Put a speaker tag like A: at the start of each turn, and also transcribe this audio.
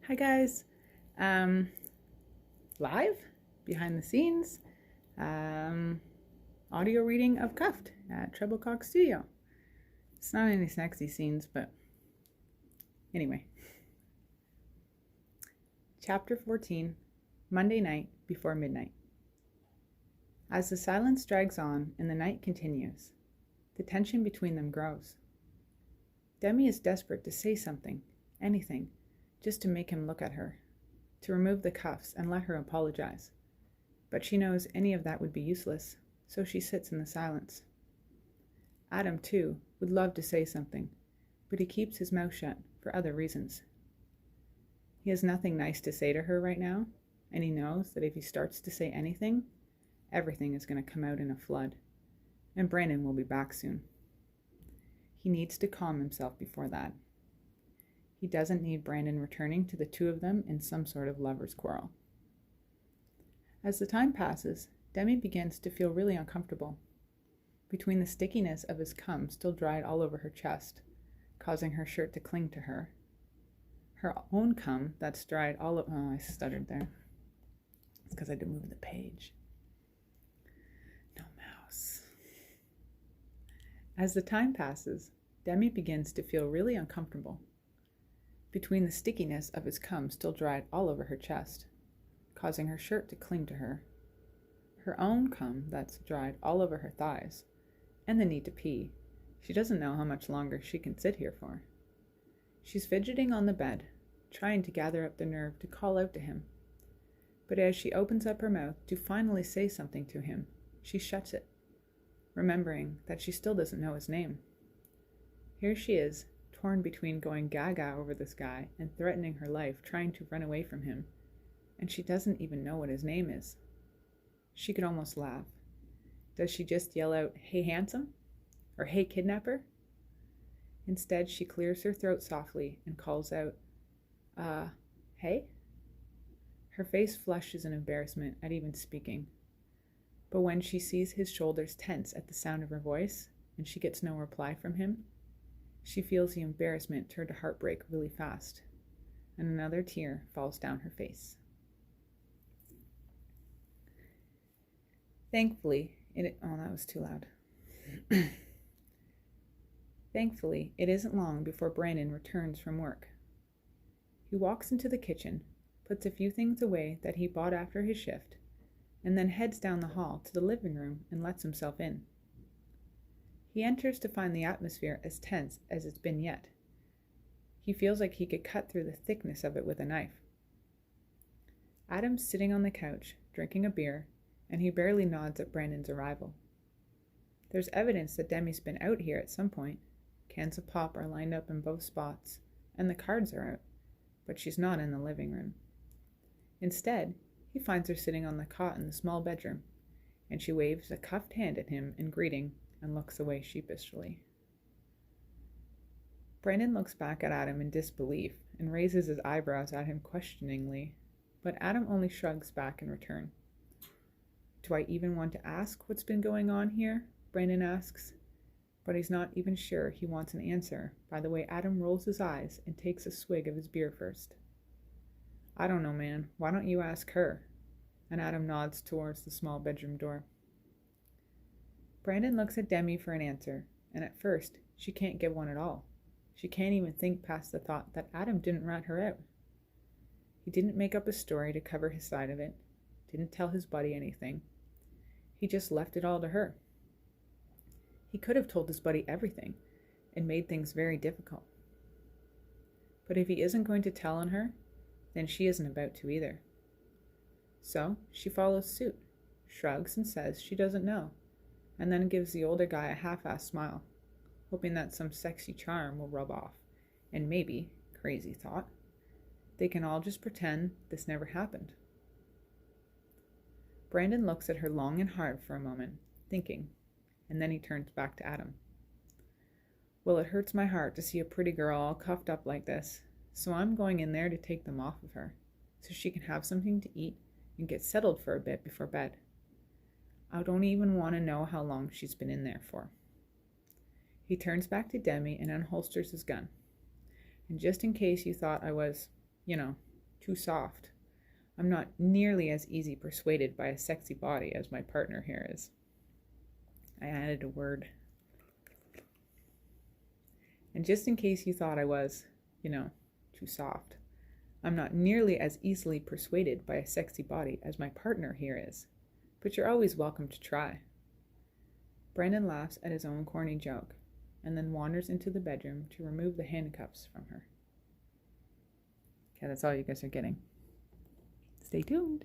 A: Hi guys, um, live, behind the scenes, um, audio reading of Cuffed at Treblecock Studio. It's not any sexy scenes, but anyway. Chapter 14, Monday night before midnight. As the silence drags on and the night continues, the tension between them grows. Demi is desperate to say something, anything, just to make him look at her, to remove the cuffs and let her apologize. But she knows any of that would be useless, so she sits in the silence. Adam, too, would love to say something, but he keeps his mouth shut for other reasons. He has nothing nice to say to her right now, and he knows that if he starts to say anything, everything is going to come out in a flood, and Brandon will be back soon. He needs to calm himself before that. He doesn't need Brandon returning to the two of them in some sort of lover's quarrel. As the time passes, Demi begins to feel really uncomfortable. Between the stickiness of his cum still dried all over her chest, causing her shirt to cling to her, her own cum that's dried all over... Oh, I stuttered there. It's because I had to move the page. No mouse. As the time passes, Demi begins to feel really uncomfortable. Between the stickiness of his cum still dried all over her chest, causing her shirt to cling to her, her own cum that's dried all over her thighs, and the need to pee. She doesn't know how much longer she can sit here for. She's fidgeting on the bed, trying to gather up the nerve to call out to him. But as she opens up her mouth to finally say something to him, she shuts it, remembering that she still doesn't know his name. Here she is, torn between going gaga over this guy and threatening her life, trying to run away from him, and she doesn't even know what his name is. She could almost laugh. Does she just yell out, "Hey, handsome?" or "Hey, kidnapper?" Instead, she clears her throat softly and calls out, hey? Her face flushes in embarrassment at even speaking. But when she sees his shoulders tense at the sound of her voice, and she gets no reply from him, she feels the embarrassment turn to heartbreak really fast, and another tear falls down her face. Thankfully, that was too loud. Thankfully, it isn't long before Brandon returns from work. He walks into the kitchen, puts a few things away that he bought after his shift, and then heads down the hall to the living room and lets himself in. He enters to find the atmosphere as tense as it's been yet. He feels like he could cut through the thickness of it with a knife. Adam's sitting on the couch, drinking a beer, and he barely nods at Brandon's arrival. There's evidence that Demi's been out here at some point. Cans of pop are lined up in both spots, and the cards are out, but she's not in the living room. Instead, he finds her sitting on the cot in the small bedroom, and she waves a cuffed hand at him in greeting and looks away sheepishly. Brandon looks back at Adam in disbelief and raises his eyebrows at him questioningly, but Adam only shrugs back in return. Do I even want to ask what's been going on here? Brandon asks, but he's not even sure he wants an answer by the way Adam rolls his eyes and takes a swig of his beer first. I don't know, man. Why don't you ask her? And Adam nods towards the small bedroom door. Brandon looks at Demi for an answer, and at first, she can't give one at all. She can't even think past the thought that Adam didn't rat her out. He didn't make up a story to cover his side of it, didn't tell his buddy anything. He just left it all to her. He could have told his buddy everything and made things very difficult. But if he isn't going to tell on her, then she isn't about to either. So she follows suit, shrugs and says she doesn't know, and then gives the older guy a half-assed smile, hoping that some sexy charm will rub off, and maybe, crazy thought, they can all just pretend this never happened. Brandon looks at her long and hard for a moment, thinking, and then he turns back to Adam. Well, it hurts my heart to see a pretty girl all cuffed up like this, so I'm going in there to take them off of her, so she can have something to eat and get settled for a bit before bed. I don't even want to know how long she's been in there for. He turns back to Demi and unholsters his gun. And just in case you thought I was, Too soft. I'm not nearly as easy persuaded by a sexy body as my partner here is. I added a word. And just in case you thought I was, too soft, I'm not nearly as easily persuaded by a sexy body as my partner here is. But you're always welcome to try. Brandon laughs at his own corny joke, and then wanders into the bedroom to remove the handcuffs from her. Okay, that's all you guys are getting. Stay tuned.